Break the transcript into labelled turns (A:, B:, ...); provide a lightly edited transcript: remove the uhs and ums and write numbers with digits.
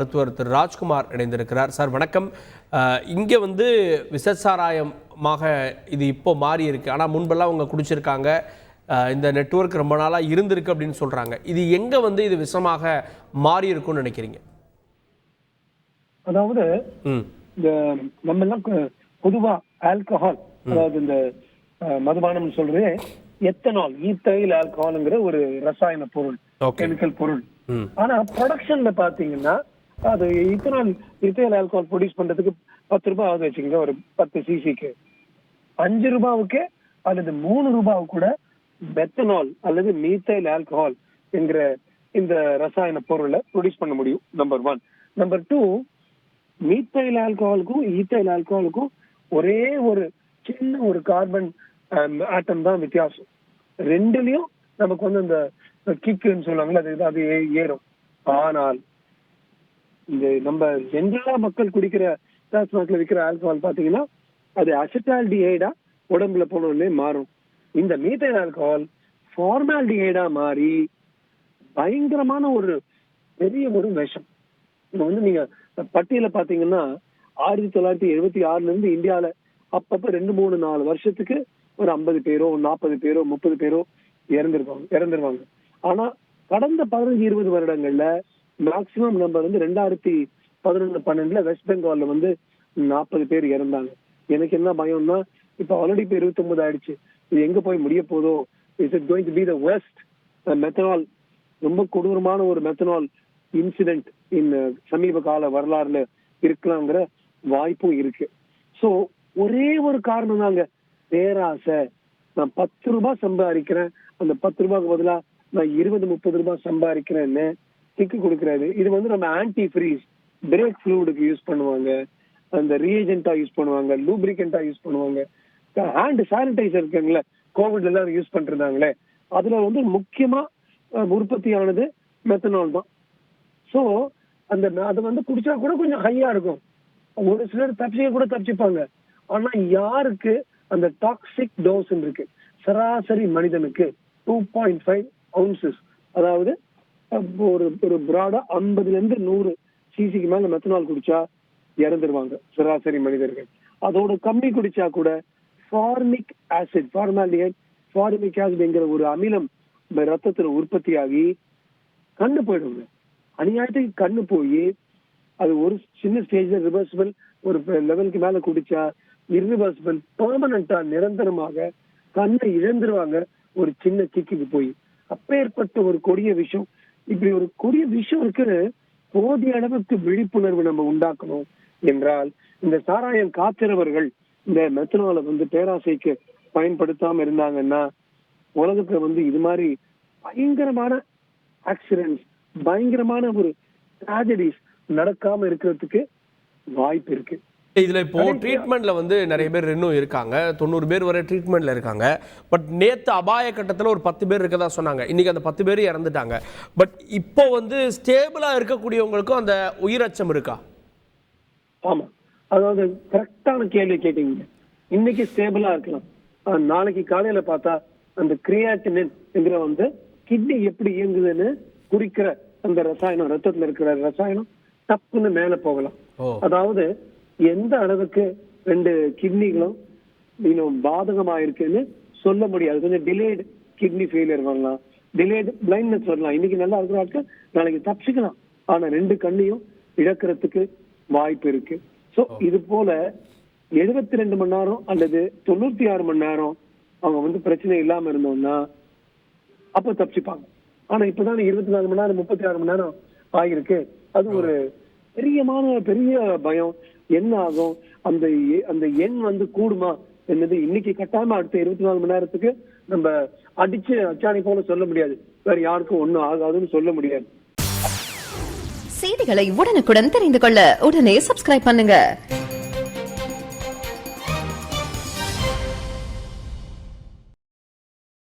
A: மருத்துவர் திரு ராஜ்குமார் இணைந்திருக்கிறார். சார் வணக்கம். இங்கே வந்து விசச்சாராயமாக இது இப்போ மாறி இருக்கு. ஆனால் முன்பெல்லாம் அவங்க குடிச்சிருக்காங்க. இந்த நெட்வொர்க் ரொம்ப நாளாக இருந்திருக்கு அப்படின்னு சொல்றாங்க. இது எங்க வந்து இது விஷமாக மாறி இருக்கும்னு நினைக்கிறீங்க?
B: அதாவது இந்த நம்ம எல்லாம் பொதுவா ஆல்கஹால், அதாவது இந்த மதுபானம் சொல்றது எத்தனால், ஈத்தைல் ஆல்கஹால்ங்கிற ஒரு ரசாயன பொருள், கெமிக்கல் பொருள். ஆனா ப்ரொடக்ஷன்ல பாத்தீங்கன்னா அது ஈத்தைல் ஆல்கஹால் ப்ரொடியூஸ் பண்றதுக்கு 10 ரூபாய் ஆகுது வச்சுக்கோங்க. ஒரு 10 சிசிக்கு 5 ரூபாவுக்கு அல்லது 3 ரூபாவுக்கு கூட மெத்தனால் அல்லது மீத்தைல் ஆல்கஹால் என்கிற இந்த ரசாயன பொருளை ப்ரொடியூஸ் பண்ண முடியும். நம்பர் 1. நம்பர் 2, மீத்தைல் ஆல்கஹாலுக்கும் ஈத்தைல் ஆல்கஹாலுக்கும் ஒரே ஒரு சின்ன ஒரு கார்பன் ஆட்டம் தான் வித்தியாசம். ரெண்டுலயும் நமக்கு வந்து இந்த கிக்குன்னு சொல்லுவாங்கல்ல, அது ஏறும். ஆனால் இந்த நம்ம ஜென்ரலா மக்கள் குடிக்கிற டாஸ்மாக்ல விற்கிற ஆல்கஹால் பாத்தீங்கன்னா அது அசிட்டால்டிஹைடா உடம்புல போனோடனே மாறும். இந்த மீத்தைல் ஆல்கஹால் ஃபார்மால்டிஹைடா மாறி பயங்கரமான ஒரு பெரிய ஒரு விஷம். இப்போ வந்து நீங்க பட்டியல பாத்தீங்கன்னா 1976 இருந்து இந்தியாவில அப்பப்ப 2, 3, 4 வருஷத்துக்கு ஒரு 50 பேரோ 40 பேரோ 30 பேரோ இறந்துருவாங்க. ஆனா கடந்த 15-20 வருடங்கள்ல மேக்சிமம் நம்பர் வந்து 2011-12 வெஸ்ட் பெங்கால்ல வந்து 40 பேர் இறந்தாங்க. எனக்கு என்ன பயம்னா, இப்ப ஆல்ரெடி இப்ப 29 ஆயிடுச்சு. இது எங்க போய் முடிய போதோ? Is it going to be the west methanol, ரொம்ப கொடூரமான ஒரு மெத்தனால் இன்சிடென்ட் சமீப கால வரலாறுல இருக்கலாங்கிற வாய்ப்பும் இருக்கு. சோ ஒரே ஒரு காரணம் தாங்க, பேராசை. நான் 10 ரூபாய் சம்பாதிக்கிறேன், அந்த 10 ரூபாய்க்கு பதிலா நான் 20-30 ரூபாய் சம்பாதிக்கிறேன்னு கிக்கு கொடுக்கறாரு. இது வந்து நம்ம ஆன்டி ஃப்ரீஸ், பிரேக் ஃப்ளூடுக்கு யூஸ் பண்ணுவாங்க, அந்த ரீஏஜென்டா யூஸ் பண்ணுவாங்க, லூப்ரிகண்டா யூஸ் பண்ணுவாங்க, ஹேண்ட் சானிடைசர் இருக்குங்களே, கோவிட்ல எல்லாரும் யூஸ் பண்ணிருந்தாங்களே, அதுல வந்து முக்கியமா உற்பத்தியானது மெத்தனால் தான். சோ அதை வந்து குடிச்சா கூட கொஞ்சம் ஹையா இருக்கும். ஒரு சிலர் தப்பிச்சுப்பாங்க. ஆனா யாருக்கு அந்த டாக்ஸிக் டோஸ் இருக்கு, சராசரி மனிதனுக்கு 2.5 ounces, அதாவது ஒரு பிராடா 50-100 சிசிக்கு மேல மெத்தனால் குடிச்சா இறந்துருவாங்க சராசரி மனிதர்கள். அதோட கம்மி குடிச்சா கூட ஃபார்மிக் ஆசிட், ஃபார்மிக் ஆசிட் என்கிற ஒரு அமிலம் ரத்தத்துல உற்பத்தி ஆகி கண்ணு போயிடுங்க. அநியாயத்துக்கு கண்ணு போய் அது ஒரு சின்ன ஸ்டேஜ்ல ரிவர்சிபிள், ஒரு லெவலுக்கு மேல குடிச்சா இர்ரிவர்சிபிள், பெர்மனண்டா நிரந்தரமாக கண்ணை இழந்துருவாங்க ஒரு சின்ன கிக்குக்கு போய். அப்பேற்பட்ட ஒரு கொடிய விஷயம். இப்படி ஒரு கொடிய விஷயம் இருக்கிற போதிய அளவுக்கு விழிப்புணர்வு நம்ம உண்டாக்கணும் என்றால், இந்த சாராயம் காத்திரவர்கள் இந்த மெத்தனாலை வந்து பேராசைக்கு பயன்படுத்தாம இருந்தாங்கன்னா உலகத்துல வந்து இது மாதிரி பயங்கரமான ஆக்சிடென்ட்ஸ், பயங்கரமான ஒரு ட்ராஜடிஸ் நடக்காம இருக்கிறதுக்கு வாய்ப்பு இருக்கு.
A: இதுல இப்போ ட்ரீட்மெண்ட்ல வந்து நிறைய பேர் இன்னும் இருக்காங்க. 90 பேர் வரை ட்ரீட்மெண்ட்ல இருக்காங்க. பட் நேத்து அபாய கட்டத்துல ஒரு 10 பேர் இருக்கதா சொன்னாங்க. இன்னைக்கு அந்த 10 பேர் இறந்துட்டாங்க. பட் இப்போ வந்து ஸ்டேபிளா இருக்கக்கூடியவங்களுக்கும் அந்த உயிரச்சம் இருக்கா?
B: ஆமா, அதாவது கரெக்டான கேள்வி கேட்டீங்க. இன்னைக்கு ஸ்டேபிளா இருக்கலாம், நாளைக்கு காலையில பார்த்தா அந்த கிரியாட்டினின் என்கிற வந்து கிட்னி எப்படி இயங்குதுன்னு குறிக்கிற அந்த ரசாயனம், ரத்தத்துல இருக்கிற ரசாயனம் தப்புன்னு மேல போகலாம். அதாவது எந்த அளவுக்கு 2 கிட்னிகளும் இன்னும் பாதகமாயிருக்குன்னு சொல்ல முடியாது. கொஞ்சம் டிலேட் கிட்னி ஃபெயிலியர் வரலாம், டிலேட் பிளைண்ட்னஸ் வரலாம். இன்னைக்கு நல்லா இருக்கிற ஆட்கள் நாளைக்கு தப்பிச்சுக்கலாம். ஆனா 2 கண்ணையும் இழக்கிறதுக்கு வாய்ப்பு இருக்கு. சோ இது போல 72 மணி நேரம் அல்லது 96 மணி நேரம் அவங்க வந்து பிரச்சனை இல்லாம இருந்தோம்னா அப்ப தப்பிச்சுப்பாங்க. ஆனா இப்பதான் 24 மணி நேரம் 36 மணி நேரம் ஆகிருக்கு. அது ஒரு பெரிய பயம். என்ன ஆகும், அந்த எண் வந்து கூடுமா என்னது இன்னைக்கு கட்டாம அடுத்த 24 மணி நேரத்துக்கு நம்ம அடிச்சு அச்சாணி போல சொல்ல முடியாது. வேற யாருக்கும் ஒண்ணும் ஆகாதுன்னு சொல்ல முடியாது.
C: செய்திகளை உடனுக்குடன் தெரிந்து கொள்ள உடனே சப்ஸ்கிரைப் பண்ணுங்க.